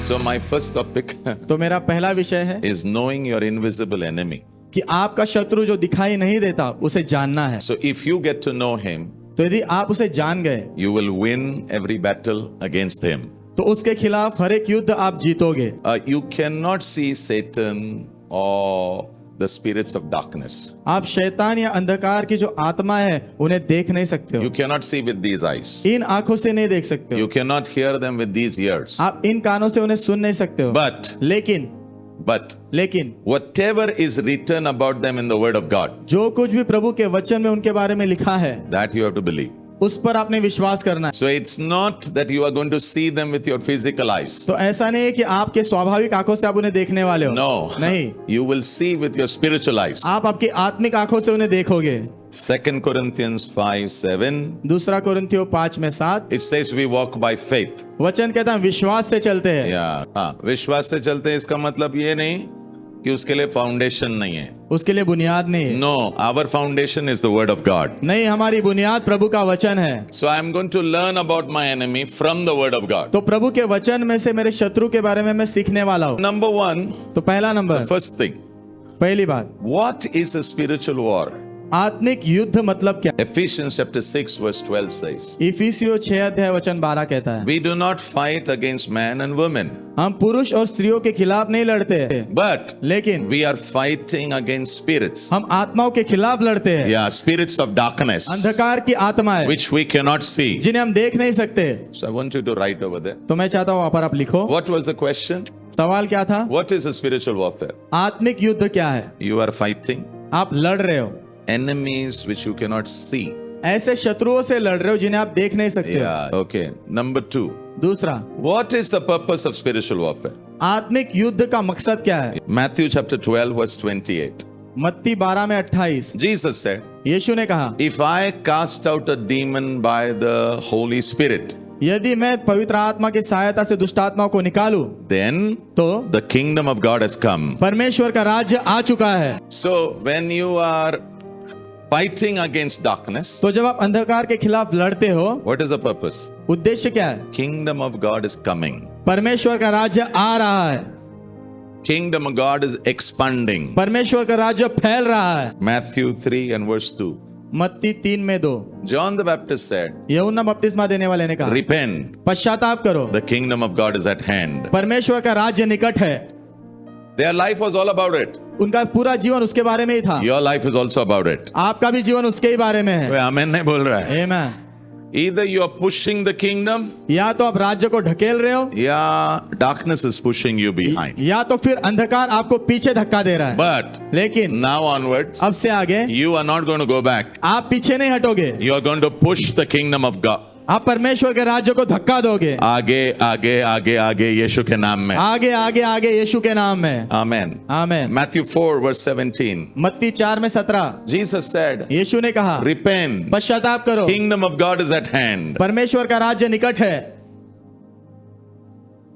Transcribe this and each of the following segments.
So my first topic तो मेरा पहला विषय है is knowing your invisible enemy. कि आपका शत्रु जो दिखाई नहीं देता उसे जानना है। So if you get to know him, तो यदि आप उसे जान गए you will win every battle against him. तो उसके खिलाफ हर एक युद्ध आप जीतोगे। You cannot see Satan or the spirits of darkness. आप शैतान या अंधकार की जो आत्मा है उन्हें देख नहीं सकते You हो, cannot see with these eyes. इन आंखों से नहीं देख सकते हो, You cannot hear them with these ears. आप इन कानों से उन्हें सुन नहीं सकते हो। But लेकिन whatever is written about them in the word of God, जो कुछ भी प्रभु के वचन में उनके बारे में लिखा है that you have to believe. उस पर आपने विश्वास करना है। So it's not that you are going to see them with your physical eyes. तो ऐसा नहीं है कि आपके स्वाभाविक आंखों से आप उन्हें देखने वाले हो, No. नहीं, You will see with your spiritual eyes. आप आपकी आत्मिक आंखों से उन्हें देखोगे। 2 Corinthians 5:7. दूसरा कोरिन्थियों 5:7 It says we walk by faith. वचन कहता है विश्वास से चलते हैं। हाँ, विश्वास से चलते हैं इसका मतलब ये नहीं कि उसके लिए फाउंडेशन नहीं है। उसके लिए बुनियाद नहीं है। No, our foundation is the word of God. नहीं, हमारी बुनियाद प्रभु का वचन है। So I am going to learn about my enemy from the word of God. तो प्रभु के वचन में से मेरे शत्रु के बारे में मैं सीखने वाला हूँ। Number one, तो पहला नंबर, first thing, पहली बात, what is a spiritual war? आत्मिक युद्ध मतलब क्या? Ephesians chapter 6 verse 12 says, इफिसियों 6:12 कहता है, we do not fight against man and women, हम पुरुष और स्त्रियों के खिलाफ नहीं लड़ते, but लेकिन we are fighting against spirits. हम आत्माओं के खिलाफ लड़ते हैं। Yeah, spirits of darkness, अंधकार की आत्माएं which we cannot see. जिन्हें हम देख नहीं सकते। So I want you to write over there. तो मैं चाहता हूँ वहां पर आप लिखो। What was the question? सवाल क्या था? What is a spiritual warfare? आत्मिक युद्ध क्या है? You are fighting आप लड़ रहे हो, enemies which you cannot see. ऐसे शत्रुओं से लड़ रहे हो जिन्हें आप देख नहीं सकते हो। Yeah, okay. Number 2. दूसरा, What is the purpose of spiritual warfare? आत्मिक युद्ध का मकसद क्या है? Matthew chapter 12 verse 28. मत्ती 12:28 Jesus said, यीशु ने कहा, if I cast out a demon by the Holy Spirit, यदि मैं पवित्र आत्मा की सहायता से दुष्ट आत्माओं को निकालूं, then तो the kingdom of God has come. परमेश्वर का राज्य आ चुका है। So when you are fighting against darkness, तो जब आप अंधकार के खिलाफ लड़ते हो, what is the purpose? उद्देश्य क्या है? Kingdom of God is coming. परमेश्वर का राज्य आ रहा है, Kingdom of God is expanding. परमेश्वर का राज्य फैल रहा है। Matthew 3 and verse 2. मत्ती 3:2 John the Baptist said, यूहन्ना बपतिस्मा देने वाले ने कहा, repent, पश्चाताप करो, the kingdom of God is at hand. परमेश्वर का राज्य निकट है। Their life was all about it. उनका पूरा जीवन उसके बारे में ही था। Your life is also about it. आपका भी जीवन उसके ही बारे में है। वे आमेन नहीं बोल रहा है। आमेन। Either you are pushing the kingdom, या तो आप राज्य को ढकेल रहे हो, या darkness is pushing you behind. या तो फिर अंधकार आपको पीछे धक्का दे रहा है। But लेकिन now onwards, अब से आगे you are not going to go back. आप पीछे नहीं हटोगे, You are going to push the kingdom of God. आप परमेश्वर के राज्य को धक्का दोगे। आगे आगे आगे आगे यीशु के नाम में। आगे आगे आगे यीशु के नाम में। Amen. आमेन। Matthew 4 verse 17. मत्ती 4:17 Jesus said, यीशु ने कहा, repent. पश्चाताप करो, Kingdom of God is at hand. परमेश्वर का राज्य निकट है।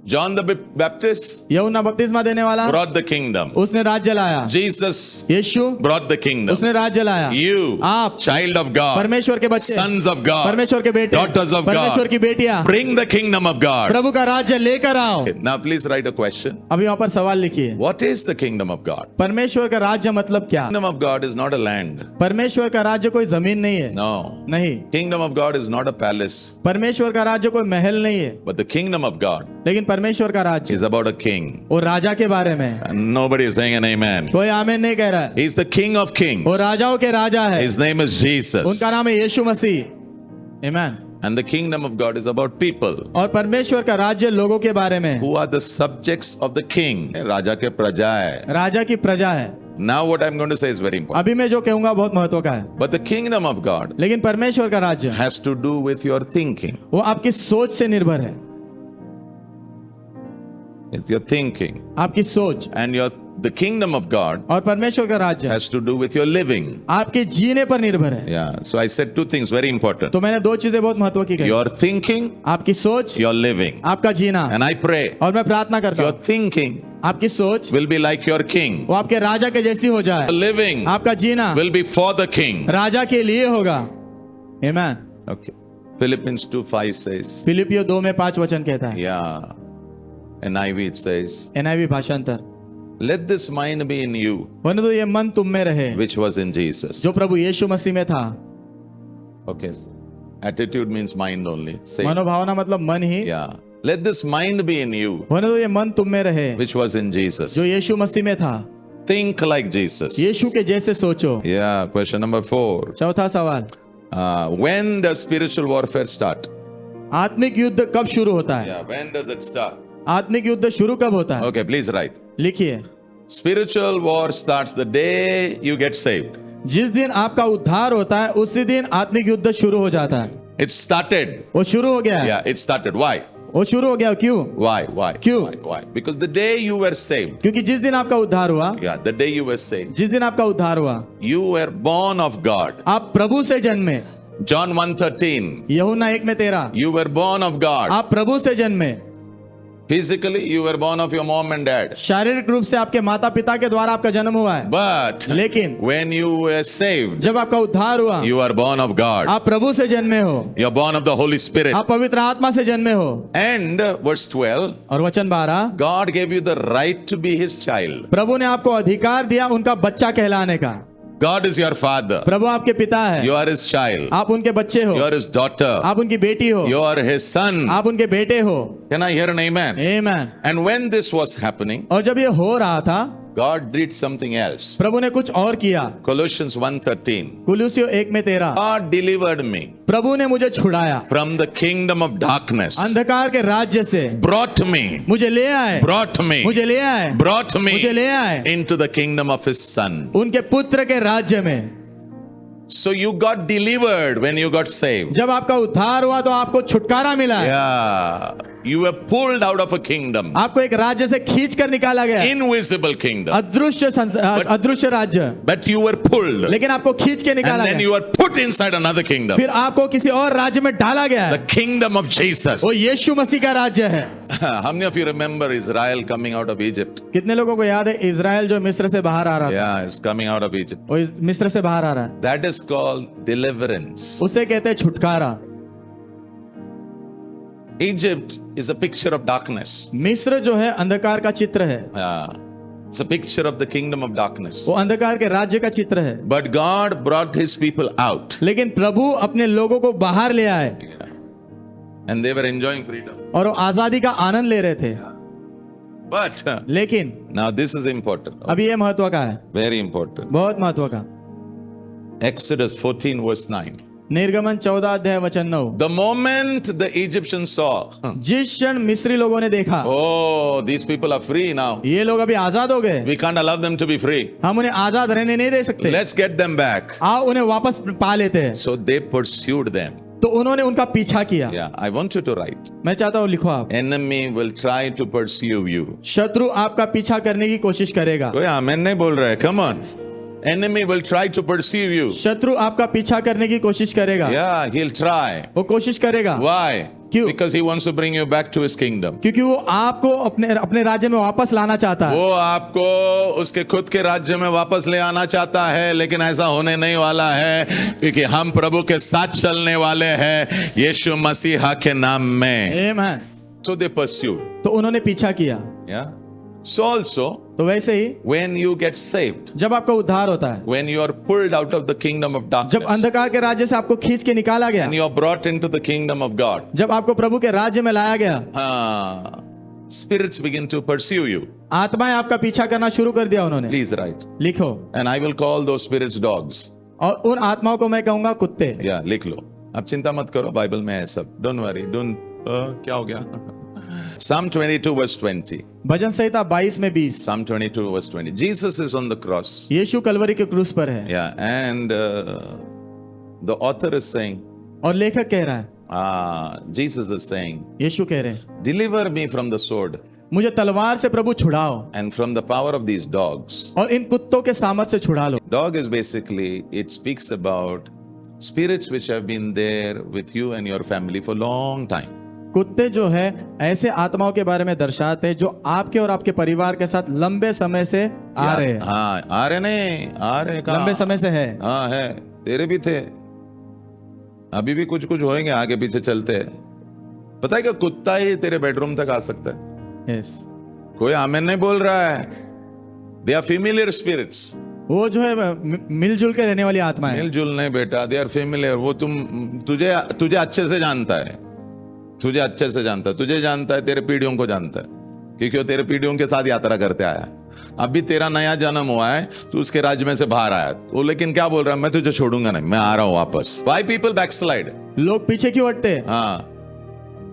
John the Baptist यूहन्ना बपतिस्मा देने वाला brought the kingdom. उसने राज्य लाया। Jesus Yeshu brought the kingdom. उसने राज्य लाया। You, आप child of God, परमेश्वर के बच्चे, sons of God, परमेश्वर के बेटे, daughters of परमेश्वर God, की बेटियां, bring the kingdom of God. प्रभु का राज्य लेकर आओ। Now please write a question. अभी वहां पर सवाल लिखिए, What is the kingdom of God? परमेश्वर का राज्य मतलब क्या? Kingdom of God is not a land. परमेश्वर का राज्य कोई जमीन नहीं है। No. नहीं, Kingdom of God is not a palace. परमेश्वर का राज्य कोई महल नहीं है, But the kingdom of God लेकिन परमेश्वर का राज्य is about a king. वो राजा के बारे में है। And nobody is saying an amen. कोई आमीन नहीं कह रहा है। He's the king of kings. वो राजाओं के राजा है। His name is Jesus. उनका नाम है यीशु मसीह। आमीन। And the kingdom of God is about people और परमेश्वर का राज्य लोगों के बारे में है। who are the subjects of the king. राजा के प्रजा है. राजा की प्रजा है। Now what I'm going to say is very important. अभी मैं जो कहूंगा बहुत महत्व का है। But the kingdom of God लेकिन परमेश्वर का राज्य has to do with your thinking. वो आपकी सोच से निर्भर है। It's your thinking. आपकी सोच। And the kingdom of God और परमेश्वर का राज्य has to do with your living. आपके जीने पर निर्भर है। Yeah. So I said two things very important. तो मैंने दो चीजें बहुत महत्व की कही। Your thinking, आपकी सोच, your living. आपका जीना। And I pray और मैं प्रार्थना करता your हूँ thinking आपकी सोच will be like your king. वो आपके राजा के जैसी हो जाए। Your living आपका जीना will be for the king. राजा के लिए होगा। आमीन। Okay. Philippians 2:5 says, फिलिपियों 2:5 वचन कहता है, yeah, NIV it says, NIV भाषांतर, let this mind be in you, परंतु ये मन तुम में रहे which was in Jesus. जो प्रभु यीशु मसीह में था। Okay. Attitude means mind only. Say, मनोभावना मतलब मन ही, yeah. Let this mind be in you, परंतु ये मन तुम में रहे which was in Jesus. जो यीशु मसीह में था। Think like Jesus. यीशु के जैसे सोचो। Yeah. Question number 4. चौथा सवाल, When does spiritual warfare start? आत्मिक युद्ध कब शुरू होता है? Yeah. When does it start? आत्मिक युद्ध शुरू कब होता है? Okay. Please write. लिखिए, Spiritual war starts the day you get saved. जिस दिन आपका उद्धार होता है उसी दिन आत्मिक युद्ध शुरू हो जाता है। It started. वो शुरू हो गया है। Yeah. It started. Why? वो शुरू हो गया, क्यों? Why? Why? क्यों? Why? Because the day you were saved. क्योंकि जिस दिन आपका उद्धार हुआ, Yeah. The day you were saved. जिस दिन आपका उद्धार हुआ, You were born of God. आप प्रभु से जन्मे। John 1:13. यूहन्ना 1:13, You were born of God. आप प्रभु से जन्मे। Physically, you were born of your mom and dad. शारीरिक रूप से आपके माता पिता के द्वारा आपका जन्म हुआ है, But लेकिन when you were saved, जब आपका उद्धार हुआ, you are born of God. आप प्रभु से जन्मे हो, You are born of the Holy Spirit. आप पवित्र आत्मा से जन्मे हो। And verse 12, और वचन 12, God gave you the right to be His child. प्रभु ने आपको अधिकार दिया उनका बच्चा कहलाने का। God is your father. प्रभु आपके पिता है, You are His child. आप उनके बच्चे हो, You are His daughter. आप उनकी बेटी हो, You are His son. आप उनके बेटे हो। Can I hear an amen? आमीन। And when this was happening, और जब ये हो रहा था, God did something else. प्रभु ने कुछ और किया। Colossians 1:13. कुलुसियों 1:13, God delivered me प्रभु ने मुझे छुड़ाया from the kingdom of darkness. अंधकार के राज्य से, Brought me. मुझे ले आए, Brought me. मुझे ले आए, Brought me मुझे ले आए into the kingdom of His son. उनके पुत्र के राज्य में। So you got delivered when you got saved. जब आपका उद्धार हुआ तो आपको छुटकारा मिला है। Yeah. You were pulled out of a kingdom. आपको एक राज्य से खींच कर निकाला गया, Invisible kingdom. अदृश्य राज्य, But you were pulled. लेकिन आपको खींच के And निकाला then गया, you were put inside another kingdom. फिर आपको किसी और राज्य में डाला गया The है। kingdom of Jesus. वो यीशु मसीह का राज्य है। How many of you remember Israel coming out of Egypt? कितने लोगों को याद है इजराइल जो मिस्र से बाहर आ रहा था? Yeah, it's coming out of Egypt. वो मिस्र से बाहर आ रहा है, That is called deliverance. उसे कहते हैं छुटकारा। Egypt is a picture of darkness. मिस्र जो है अंधकार का चित्र है, It's a picture of the kingdom of darkness. वो अंधकार के राज्य का चित्र है। But God brought His people out. लेकिन प्रभु अपने लोगों को बाहर ले आए And they were enjoying freedom. और वो आजादी का आनंद ले रहे थे। But लेकिन now this is important. अभी ये महत्व का है, Very important. बहुत महत्व का। Exodus 14 verse 9. निर्गमन 14 अध्याय वचन 9, The moment the Egyptians saw, जिस क्षण मिस्री लोगों ने देखा, oh, these people are free now. ये लोग अभी आजाद हो गए, We can't allow them to be free. हम उन्हें आजाद रहने नहीं दे सकते, Let's get them back. आओ उन्हें वापस पा लेते हैं। So they pursued them. तो उन्होंने उनका पीछा किया। Yeah, I want you to write. मैं चाहता हूँ लिखो आप, Enemy will try to pursue you. शत्रु आपका पीछा करने की कोशिश करेगा। कोई आमेन नहीं बोल रहा है. Come on. Enemy will try to pursue you. शत्रु आपका पीछा करने की कोशिश करेगा, Yeah, he'll try. वो कोशिश करेगा। Why? क्यों? Because he wants to bring you back to his kingdom. क्योंकि वो आपको अपने राज्य में वापस लाना चाहता है। वो आपको उसके खुद के राज्य में वापस ले आना चाहता है, लेकिन ऐसा होने नहीं वाला है, क्योंकि हम प्रभु के साथ चलने वाले हैं यीशु मसीहा के नाम में। आमीन। So they pursued. तो उन्होंने पीछा किया। Yeah. So also, तो वैसे ही when you get saved, जब आपका उद्धार होता है, when you are pulled out of the kingdom of जब darkness, अंधकार के राज्य से आपको खींच के निकाला गया, and you are brought into the kingdom of God, जब आपको प्रभु के राज्य में लाया गया, spirits begin to pursue you. आत्माएं आपका पीछा करना शुरू कर दिया उन्होंने। Please write. लिखो, And I will call those spirits dogs. और उन आत्माओं को मैं कहूंगा कुत्ते। Yeah, लिख लो। आप चिंता मत करो, बाइबल में है सब। Don't worry. क्या हो गया? Psalm 22 verse 20. भजन संहिता 22 में 20। Psalm 22 verse 20. Jesus is on the cross. यीशु कलवरी के क्रूस पर है। Yeah, and the author is saying, और लेखक कह रहा है, Jesus is saying, यीशु कह रहे हैं, deliver me from the sword मुझे तलवार से प्रभु छुड़ाओ and from the power of these dogs. और इन कुत्तों के सामर्थ से छुड़ा लो। Dog is basically, it speaks about spirits which have been there with you and your family for long time. कुत्ते जो है ऐसे आत्माओं के बारे में दर्शाते हैं जो आपके और आपके परिवार के साथ लंबे समय से आ रहे हैं। हाँ, आ रहे नहीं, आ रहे कहाँ? लंबे समय से है। हाँ है, तेरे भी थे, अभी भी कुछ कुछ होएंगे, आगे पीछे चलते हैं। पता है क्या, कुत्ता ही तेरे बेडरूम तक आ सकता है। यस, कोई आमेन नहीं बोल रहा है। They are familiar spirits. वो जो है मिलजुल के रहने वाली आत्मा है। मिलजुल नहीं बेटा, दे आर फेमिलियर। वो तुझे तुझे अच्छे से जानता है, तुझे अच्छे से जानता है, तुझे जानता है, तेरे पीढ़ियों को जानता है, क्योंकि वो तेरे पीढ़ियों के साथ यात्रा करते आया। अभी तेरा नया जन्म हुआ है, तू उसके राज्य में से बाहर आया, वो लेकिन क्या बोल रहा है, मैं तुझे छोड़ूंगा नहीं, मैं आ रहा हूं वापस। Why people backslide? लोग पीछे क्यों हटते हैं? हाँ,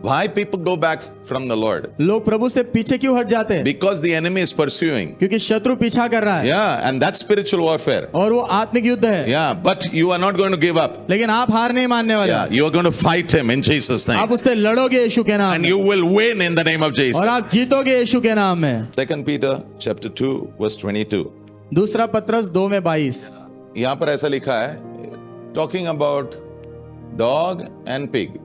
why people go back from the Lord? लोग प्रभु से पीछे क्यों हट जाते हैं? Because the enemy is pursuing. क्योंकि शत्रु पीछा कर रहा है। Yeah, and that's spiritual warfare. और वो आत्मिक युद्ध है। Yeah, but you are not going to give up. लेकिन आप हार नहीं मानने वाले। Yeah, you are going to fight him in Jesus' name. आप उससे लड़ोगे यीशु के नाम And में। you will win in the name of Jesus. और आप जीतोगे यीशु के नाम में। 2 Peter chapter 2 verse 22. दूसरा पत्रस 2:22। यहाँ पर ऐसा लिखा है, talking about dog and pig.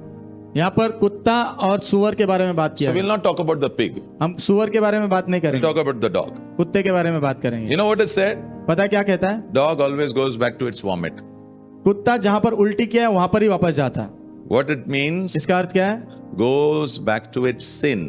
यहाँ पर कुत्ता और सुअर के बारे में बात किया So है। we'll not talk about the pig. हम सुअर के बारे में बात नहीं We'll करेंगे, talk about the dog. कुत्ते के बारे में बात करेंगे। You know what is said? पता क्या कहता है? Dog always goes back to its vomit. कुत्ता जहां पर उल्टी किया है वहां पर ही वापस जाता है। What it means? इसका अर्थ क्या है? Goes back to its sin.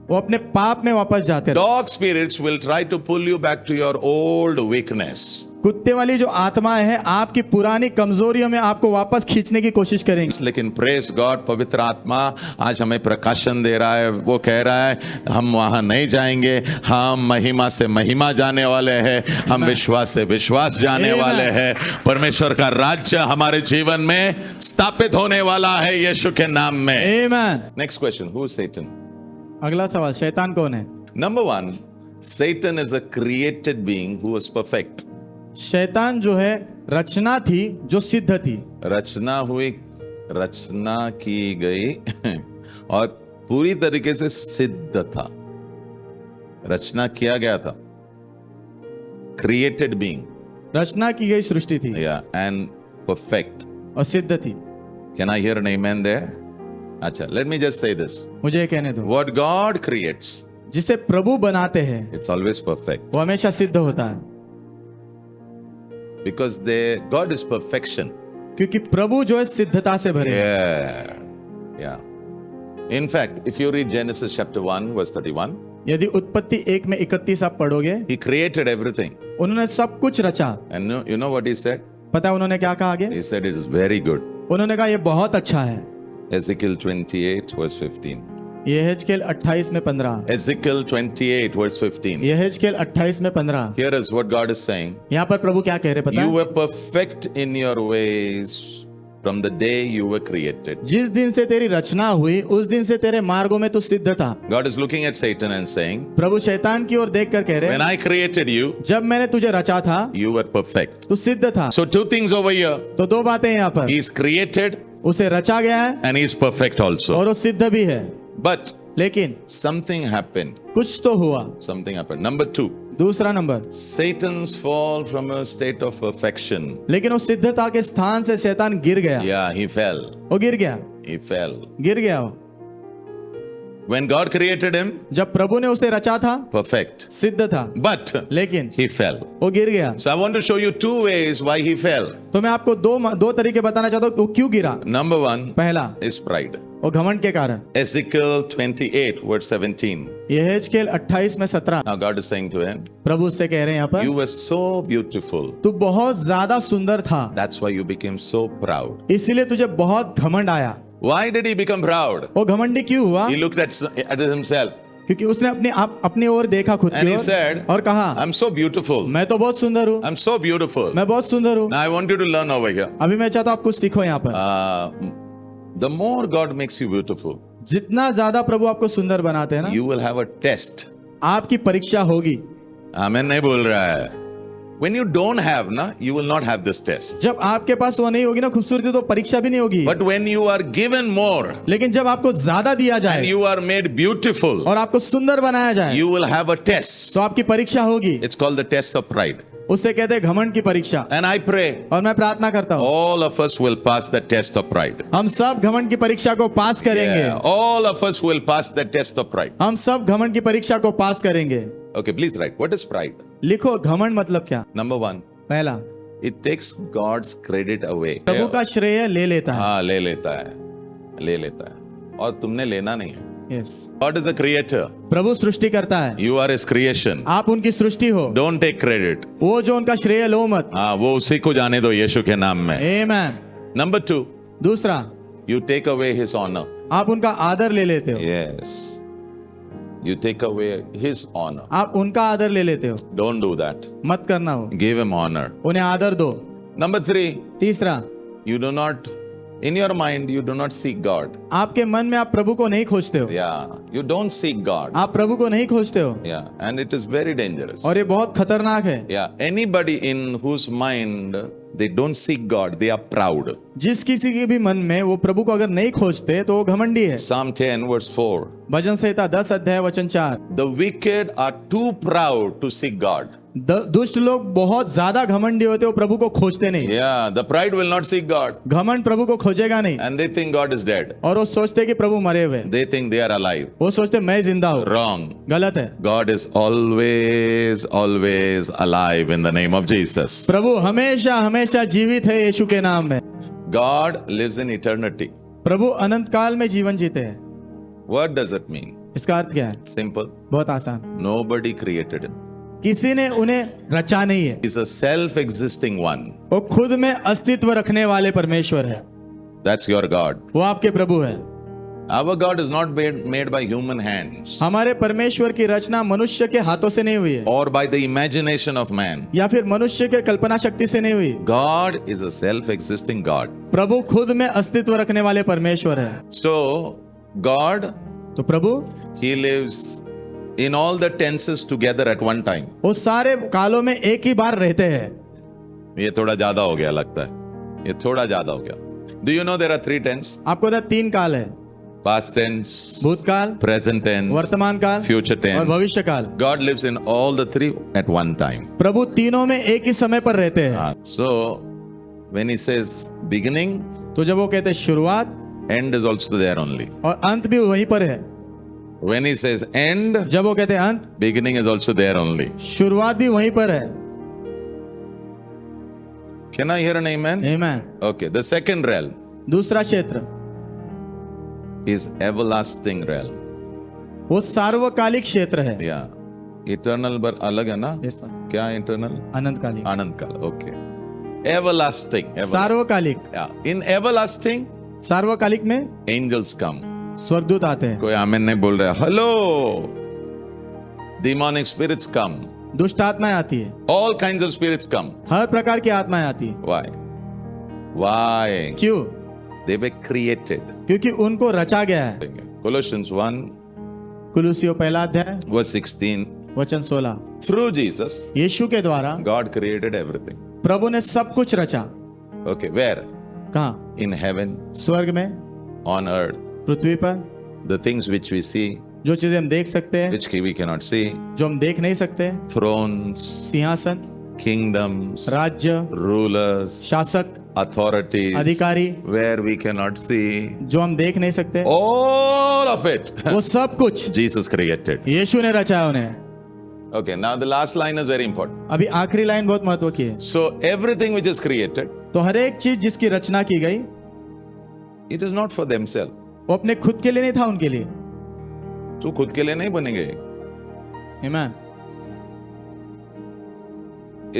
वो अपने पाप में वापस जाते हैं। Dog spirits will try to pull you back to your old weakness. कुत्ते वाली जो आत्माएं हैं आपकी पुरानी कमजोरियों में आपको वापस खींचने की कोशिश करेंगे। लेकिन प्रेज गॉड, पवित्र आत्मा आज हमें प्रकाशन दे रहा है। वो कह रहा है हम वहां नहीं जाएंगे, हम महिमा से महिमा जाने वाले हैं, हम विश्वास से विश्वास जाने Amen. वाले हैं। परमेश्वर का राज्य हमारे जीवन में स्थापित होने वाला है यीशु के नाम में। आमीन। Next question, who is Satan? अगला सवाल, शैतान कौन है? Number 1, Satan is a created being who was perfect. शैतान जो है रचना थी जो सिद्ध थी। रचना हुई, रचना की गई और पूरी तरीके से सिद्ध था, रचना किया गया था। क्रिएटेड बीइंग, रचना की गई सृष्टि थी या एंड परफेक्ट। और सिद्ध थी। Can I hear an amen there? अच्छा, let me just say this, मुझे ये कहने दो, व्हाट गॉड क्रिएट्स, जिसे प्रभु बनाते हैं इट्स ऑलवेज परफेक्ट, वो हमेशा सिद्ध होता है। Because they God is perfection. क्योंकि प्रभु जो है सिद्धता से भरे हैं। या in fact if you read Genesis chapter 1 verse 31, यदि उत्पत्ति 1 में 31 आप पढ़ोगे, he created everything उन्होंने सब कुछ रचा। and you know what he said? पता है उन्होंने क्या कहा आगे? He said it is very good. उन्होंने कहा ये बहुत अच्छा है। Ezekiel 28 verse 15. यहेजकेल 28 में 15। Ezekiel 28 verse 15. यहेजकेल 28 में 15। Here is what God is saying. यहाँ पर प्रभु क्या कह रहे पता You है? were perfect in your ways from the day you were created. जिस दिन से तेरी रचना हुई उस दिन से तेरे मार्गों में तू सिद्ध था। God is looking at Satan and saying, प्रभु शैतान की ओर देखकर कह रहे when I created you, जब मैंने तुझे रचा था you were perfect. तू सिद्ध था। So two things over here. तो दो बातें यहाँ पर, He is created उसे रचा गया है and he is perfect also. और वो सिद्ध भी है। But लेकिन something happened. कुछ तो हुआ। Something happened. Number 2. दूसरा number, Satan's fall from a state of perfection. लेकिन उस सिद्धता के स्थान से शैतान गिर गया। Yeah, he fell. वो गिर गया, He fell. गिर गया वो। When God created him, जब प्रभु ने उसे रचा था perfect. सिद्ध था, But लेकिन he fell. वो गिर गया। So I want to show you two ways why he fell. तो मैं आपको दो तरीके बताना चाहता हूँ वो क्यों गिरा। Number 1 पहला, is pride. वो घमंड के कारण। Ezekiel 28 verse 17. यहेजकेल 28 में 17। Now God is saying to him, प्रभु उससे कह रहे हैं यहाँ पर, you were so beautiful. तू बहुत ज्यादा सुंदर था, That's why you became so proud. इसीलिए तुझे बहुत घमंड आया। Why did he become proud? वो घमंडी क्यों हुआ? He looked at himself क्योंकि उसने अपनी ओर देखा खुद and की he ओर said, और कहा I'm so beautiful. मैं तो बहुत सुंदर हूँ, I'm so beautiful. मैं बहुत सुंदर हूँ। Now I want you to learn over here. अभी मैं चाहता हूँ आप कुछ सीखो यहाँ पर। The more God makes you beautiful, जितना ज्यादा प्रभु आपको सुंदर बनाते हैं ना, you will have a test. आपकी परीक्षा होगी। आमेन नहीं बोल रहा है। When you don't have, na, you will not have this test. जब आपके पास वो नहीं होगी ना खूबसूरती, तो परीक्षा भी नहीं होगी। But when you are given more लेकिन जब आपको ज्यादा दिया and जाए you are made beautiful, और आपको सुंदर बनाया जाए, you will have a test. तो आपकी परीक्षा होगी। It's called the test of pride. उससे कहते हैं घमंड की परीक्षा। And I pray और मैं प्रार्थना करता हूँ all of us will pass the test of pride. हम सब घमंड की परीक्षा को पास करेंगे। Yeah, all of us will pass the test of pride. हम सब घमंड की परीक्षा को पास करेंगे। Okay, please write. What is pride? लिखो घमंड मतलब क्या। Number 1, पहला, it takes God's credit away. प्रभु का श्रेय ले लेता है। हाँ, ले लेता है और तुमने लेना नहीं है। Yes, God is a creator. प्रभु सृष्टि करता है, You are his creation. आप उनकी सृष्टि हो। Don't take credit. वो जो उनका श्रेय लो मत। हाँ, वो उसी को जाने दो यीशु के नाम में. आमेन। Number 2, दूसरा, you take away his honor. आप उनका आदर ले लेते हो। Yes. You take away his honor. आप उनका आदर ले लेते हो। Don't do that. मत करना हो, Give him honor. उन्हें आदर दो। Number 3, तीसरा, you do not, in your mind, you do not seek God. आपके मन में आप प्रभु को नहीं खोजते हो। Yeah, you don't seek God. आप प्रभु को नहीं खोजते हो, Yeah, and it is very dangerous. और ये बहुत खतरनाक है। Yeah, anybody in whose mind they don't seek God, they are proud. जिस किसी के भी मन में वो प्रभु को अगर नहीं खोजते तो वो घमंडी है। Psalm 10 verse 4. भजन संहिता 10 अध्याय वचन 4। The wicked are too proud to seek God. दुष्ट लोग बहुत ज्यादा घमंडी होते, वो प्रभु को खोजते नहीं। Yeah, the pride will not seek God. घमंड प्रभु को खोजेगा नहीं, And they think God is dead. और वो सोचते कि प्रभु मरे हुए, They think they are alive. वो सोचते मैं जिंदा हूँ। Wrong. गलत है। God is always, always alive in the name of Jesus. प्रभु हमेशा हमेशा जीवित है यीशु के नाम में। God lives in eternity. प्रभु अनंत काल में जीवन जीते हैं। What does it mean? इसका अर्थ क्या है? Simple. बहुत आसान, Nobody created him. किसी ने उन्हें रचा नहीं है। He's a self-existing one. वो खुद में अस्तित्व रखने वाले परमेश्वर है। That's your God. वो आपके प्रभु है। Our God is not made by human hands हमारे परमेश्वर की रचना मनुष्य के हाथों से नहीं हुई है, or by the imagination of man. या फिर मनुष्य के कल्पना शक्ति से नहीं हुई। God is a self-existing God. प्रभु खुद में अस्तित्व रखने वाले परमेश्वर है। So, God, तो प्रभु He lives in all the tenses together at one time. वो सारे कालों में एक ही बार रहते हैं। ये थोड़ा ज्यादा हो गया लगता है, ये थोड़ा ज्यादा हो गया. Do you know there are 3 tenses? आपको पता है 3 काल है, Past tense, भूतकाल, present tense, वर्तमान काल future और tense. भविष्य काल। God lives in all the 3 at one time. प्रभु तीनों में एक ही समय पर रहते हैं। So, when He says beginning, तो जब वो कहते हैं शुरुआत, end is also there only. और अंत भी वहीं पर है। When He says end, जब वो कहते हैं अंत, beginning is also there only. शुरुआत भी वहीं पर है। Can I hear an amen? आमीन। Okay, the second realm दूसरा क्षेत्र, is everlasting realm. वो सार्वकालिक क्षेत्र है। Yeah. Eternal but अलग है ना? Yes, sir. क्या eternal? अनंतकालिक, आनंद काल. Okay. Everlasting. सार्वकालिक। Yeah. In everlasting, सार्वकालिक में angels come. स्वर्गदूत आते हैं, कोई आमीन नहीं बोल रहा. Hello. Demonic spirits come. दुष्ट आत्माएं आती है, All kinds of spirits come. हर प्रकार की आत्माएं आती है। Why? Why? क्यों? They were created. क्योंकि उनको रचा गया है। Colossians 1 कुलुसियों पहला अध्याय verse 16. वचन 16, Through Jesus, यीशु के द्वारा God created everything. प्रभु ने सब कुछ रचा। Okay, where? कहाँ? In heaven, स्वर्ग में, on earth. पृथ्वी पर, The things which we see, जो चीजें हम देख सकते हैं, which we cannot see. जो हम देख नहीं सकते, Thrones, सिंहासन, kingdoms, राज्य, rulers, शासक, authorities, अधिकारी, where we cannot see. जो हम देख नहीं सकते, All of it, वो सब कुछ Jesus created. यीशु ने रचा उन्हें। Okay, now the last line is very important. अभी आखिरी लाइन बहुत महत्व की है। So everything which is created, तो हर एक चीज जिसकी रचना की गई, it is not for themselves. वो अपने खुद के लिए नहीं था, उनके लिए। तू खुद के लिए नहीं बनेंगे. आमीन।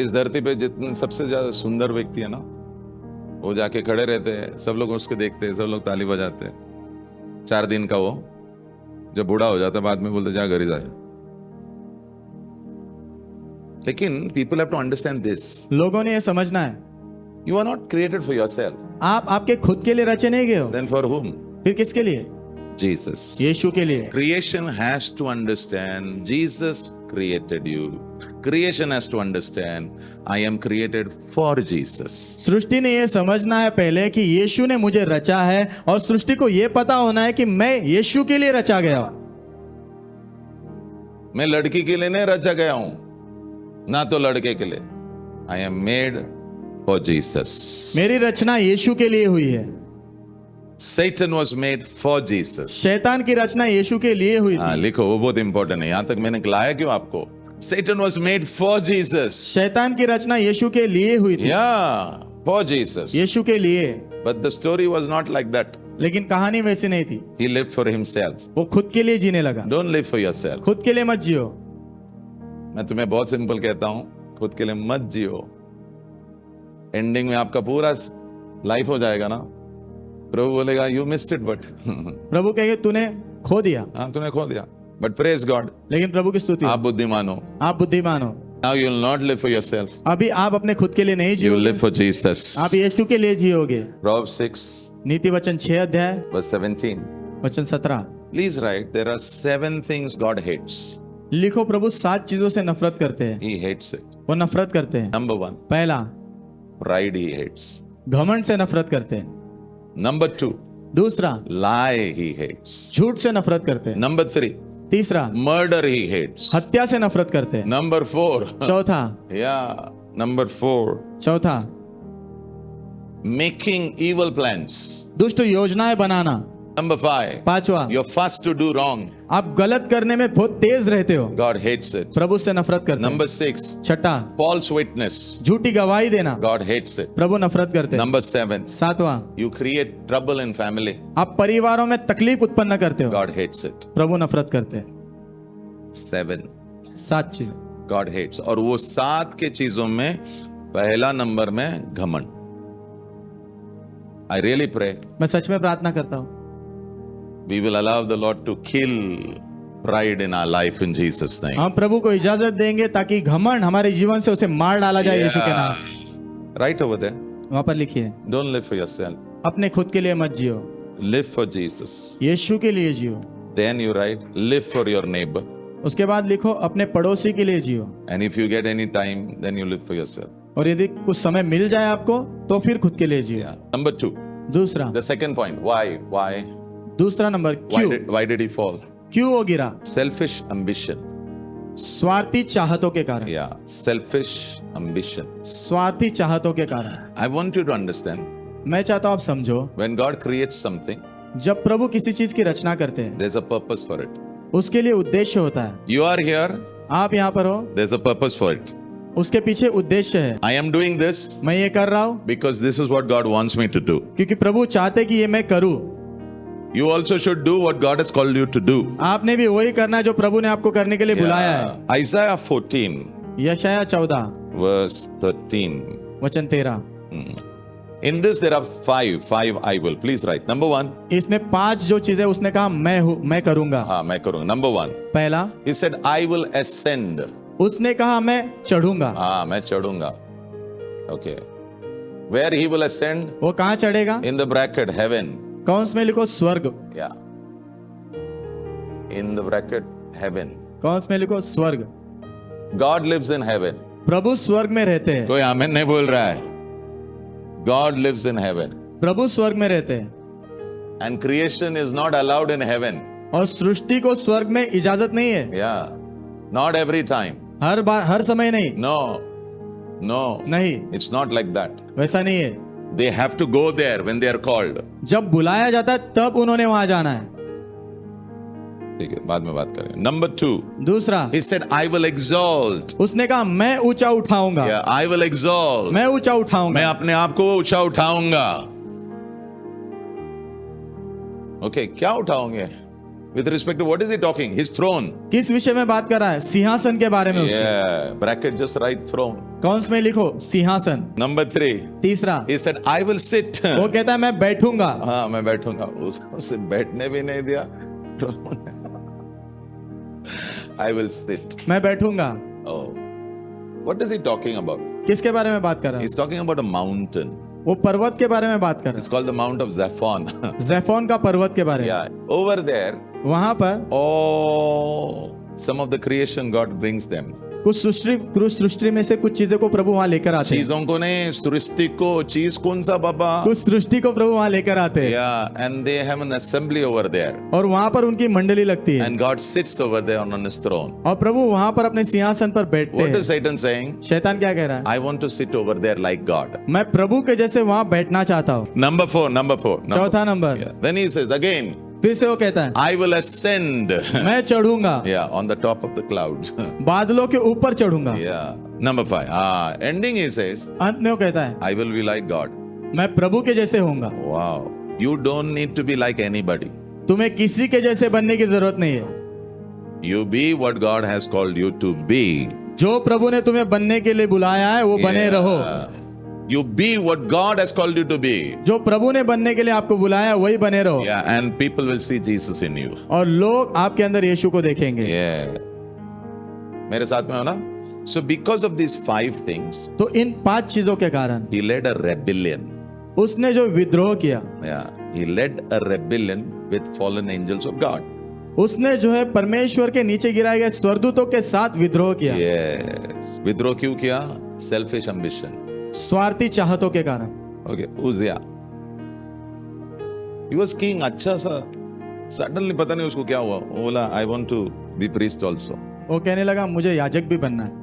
इस धरती पे जितने सबसे ज्यादा सुंदर व्यक्ति है ना, वो जाके खड़े रहते हैं, सब लोग उसके देखते हैं, सब लोग ताली बजाते हैं. 4 दिन का वो जब बूढ़ा हो जाता है, बाद में बोलते जा घर ही जा. लेकिन people have to understand this. लोगों ने ये समझना है, You are not created for yourself. आप आपके खुद के लिए रचे नहीं गए हो। Then for whom? फिर किसके लिए? Jesus. यीशु के लिए। Creation has to understand Jesus created you. Creation has to understand I am created for Jesus. सृष्टि ने ये समझना है पहले कि यीशु ने मुझे रचा है, और सृष्टि को ये पता होना है कि मैं यीशु के लिए रचा गया हूं। मैं लड़की के लिए नहीं रचा गया हूं, ना तो लड़के के लिए. I am made for Jesus. मेरी रचना यीशु के लिए हुई है। Satan was made for Jesus. शैतान की रचना यीशु के लिए हुई हाँ, थी। लिखो, वो बहुत इंपॉर्टेंट है. यहां तक मैंने लाया क्यों आपको? Satan was made for Jesus. शैतान की रचना यीशु के लिए हुई थी। Yeah, for Jesus. यीशु के लिए। But the story was not like that. लेकिन कहानी वैसी नहीं थी। He lived for himself. वो खुद के लिए जीने लगा। Don't live for yourself. खुद के लिए मत जियो। मैं तुम्हें बहुत सिंपल कहता हूं, खुद के लिए मत जियो। एंडिंग में आपका पूरा लाइफ हो जाएगा ना, प्रभु बोलेगा यू मिस्ड इट, बट प्रभु कहेंगे तूने खो दिया, हाँ तूने खो दिया, बट प्रेज गॉड, लेकिन प्रभु की स्तुति, आप बुद्धिमान हो। आप बुद्धिमान हो। Now you will not live for yourself. अभी आप अपने खुद के लिए नहीं You will जियोगे, live for Jesus. आप यीशु के लिए जियोगे। Proverbs 6 नीति वचन 6 अध्याय verse 17. वचन 17 Please write, there are 7 things God hates. लिखो, प्रभु 7 चीजों से नफरत करते हैं। He hates it. वो नफरत करते हैं। Number 1, पहला, pride he hates. घमंड से नफरत करते हैं। Number 2, दूसरा, lie he hates. झूठ से नफरत करते हैं। Number 3, तीसरा, murder he hates. हत्या से नफरत करते हैं। Number 4, चौथा, yeah, number 4, चौथा, making evil plans. दुष्ट योजनाएं बनाना। Number 5, पांचवा, you're fast to do wrong. आप गलत करने में बहुत तेज रहते हो, God hates it. प्रभु से नफरत करते हैं। Number 6, छठा, false witness. झूठी गवाही देना, God hates it. प्रभु नफरत करते हैं। Number 7, सातवां, you create trouble in family. आप परिवारों में तकलीफ उत्पन्न करते हो, God hates it. प्रभु नफरत करते हैं। 7, 7 चीजें। God hates. और वो 7 के चीजों में पहला नंबर में घमंड। I really pray मैं सच में प्रार्थना करता हूँ, we will allow the Lord to kill pride in our life in Jesus' name. हम प्रभु को इजाजत देंगे ताकि घमंड हमारे जीवन से उसे मार डाला जाए यीशु के नाम। Right over there. वहां पर लिखिए, Don't live for yourself. अपने खुद के लिए मत जियो, Live for Jesus. यीशु के लिए जियो। Then you write, live for your neighbor. उसके बाद लिखो, अपने पड़ोसी के लिए जियो। And if you get any time, then you live for yourself. और यदि कुछ समय मिल जाए आपको तो फिर खुद के लिए जियो। Yeah. Number 2. दूसरा, The second point. Why? दूसरा number, Why did he fall? क्यों वो गिरा? Selfish ambition. स्वार्थी चाहतों के कारण। Yeah. Selfish ambition. स्वार्थी चाहतों के कारण। I want you to understand, मैं चाहता हूं आप समझो, when God creates something, जब प्रभु किसी चीज की रचना करते हैं there's a purpose for it. उसके लिए उद्देश्य होता है। You are here, आप यहाँ पर हो, there's a purpose for it. उसके पीछे उद्देश्य है। I am doing this मैं ये कर रहा हूँ because this is what God wants me to do. क्योंकि प्रभु चाहते कि ये मैं करूँ। You also should do what God has called you to do. आपने भी वही करना है जो प्रभु ने आपको करने के लिए बुलाया है। Yeah. Isaiah 14 यशायाह 14 verse 13. वचन 13। In this there are five I will. Please write. Number 1. इसमें 5 जो चीजें उसने कहा मैं हूँ, मैं करूंगा। हाँ मैं करूँगा. Number 1. पहला, He said I will ascend. उसने कहा मैं चढ़ूंगा। हाँ मैं चढ़ूंगा. Okay. Where he will ascend? वो कहाँ चढ़ेगा? In the bracket heaven. कौंस में लिखो स्वर्ग। Yeah. In the bracket heaven. कौंस में लिखो स्वर्ग। God lives in heaven. प्रभु स्वर्ग में रहते हैं। कोई आमीन नहीं बोल रहा है. God lives in heaven. प्रभु स्वर्ग में रहते हैं। And creation is not allowed in heaven. और सृष्टि को स्वर्ग में इजाजत नहीं है। Yeah. Not every time. हर बार, हर समय नहीं। No. नहीं, It's not like that. वैसा नहीं है। They have to go there when they are called. जब बुलाया जाता है तब उन्होंने वहां जाना है। ठीक है, बाद में बात करेंगे. Number 2. दूसरा, He said, I will exalt. उसने कहा मैं ऊंचा उठाऊंगा। Yeah, I will exalt. मैं ऊंचा उठाऊंगा। मैं अपने आप को ऊंचा उठाऊंगा. Okay, क्या उठाओगे? With respect to what is he talking? His throne. किस विषय में बात कर रहा है? सिंहासन के बारे में उसके। Yeah, bracket just write throne. कौंस में लिखो सिंहासन। Number 3. तीसरा, He said, I will sit. वो कहता है मैं बैठूंगा। हाँ मैं बैठूंगा. उसको उसे बैठने भी नहीं दिया. I will sit. मैं बैठूंगा। Oh. What is he talking about? किसके बारे में बात कर रहा है? He's talking about a mountain. वो पर्वत के बारे में बात कर रहा It's called the Mount of Zaphon. है। ज़ैफ़ोन का पर्वत के बारे में। Yeah. Over there, वहां पर some of the creation God brings them. कुछ सृष्टि में से कुछ चीजों को प्रभु वहां लेकर आते हैं। चीजों को नहीं, सृष्टि को. चीज कौन सा बाबा? कुछ सृष्टि को प्रभु वहां लेकर आते हैं। Yeah, and they have an assembly over there. और वहां पर उनकी मंडली लगती है। And God sits over there on his throne. और प्रभु वहां पर अपने सिंहासन पर बैठते What हैं। is Satan saying? शैतान क्या कह रहा है? I want to sit over there like God. मैं प्रभु के जैसे वहां बैठना चाहता हूँ। Number 4. चौथा number. Yeah. Then he says again, फिर से वो कहता है I will ascend. मैं चढ़ूंगा। Yeah, on the top of the clouds. बादलों के ऊपर चढ़ूंगा। Yeah. Number 5. Ending he says, अंत में वो कहता है I will be like God. मैं प्रभु के जैसे होऊंगा। Wow. You don't need to be like anybody. तुम्हें किसी के जैसे बनने की जरूरत नहीं है। You be what God has called you to be. जो प्रभु ने तुम्हें बनने के लिए बुलाया है वो बने रहो। You be what God has called you to be. जो प्रभु ने बनने के लिए आपको बुलाया है वही बने रहो। Yeah, and people will see Jesus in you. और लोग आपके अंदर यीशु को देखेंगे। Yeah. मेरे साथ में हो ना? So because of these 5 things, तो इन 5 चीजों के कारण he led a rebellion. उसने जो विद्रोह किया, Yeah, he led a rebellion with fallen angels of God. उसने जो है परमेश्वर के नीचे गिराए गए स्वर्गदूतों के साथ विद्रोह किया। Yes. विद्रोह क्यों किया? Selfish ambition. स्वार्थी चाहतों के कारण। Okay, Uzziah. He was king. अच्छा सा suddenly पता नहीं उसको क्या हुआ, वो बोला I want to be priest also. वो कहने लगा मुझे याजक भी बनना है।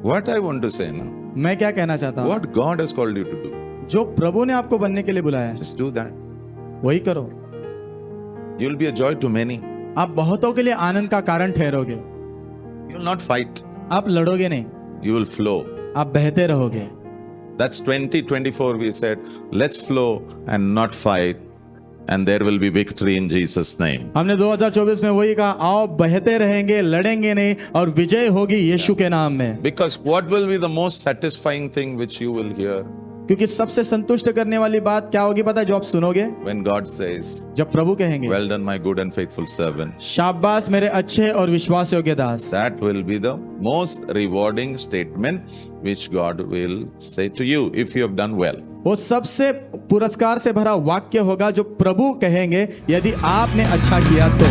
What I want to say now, मैं क्या कहना चाहता हूँ, what God has called you to do, जो प्रभु ने आपको बनने के लिए बुलाया है just do that. वही करो। You will be a joy to many. आप बहुतों के लिए आनंद का कारण ठहरोगे। You will not fight. आप लड़ोगे नहीं, You will flow. आप बहते रहोगे। That's 2024. We said, let's flow and not fight, and there will be victory in Jesus' name. हमने 2024 में वही कहा, आओ बहते रहेंगे, लड़ेंगे नहीं, और विजय होगी यीशु के नाम में। Because what will be the most satisfying thing which you will hear क्योंकि सबसे संतुष्ट करने वाली बात क्या होगी पता है, जो आप सुनोगे when God says, जब प्रभु कहेंगे, well done, my good and faithful servant. शाबाश मेरे अच्छे और विश्वास योग्य दास। That will be the most rewarding statement which God will say to you if you have done well. वो सबसे पुरस्कार से भरा वाक्य होगा जो प्रभु कहेंगे यदि आपने अच्छा किया तो।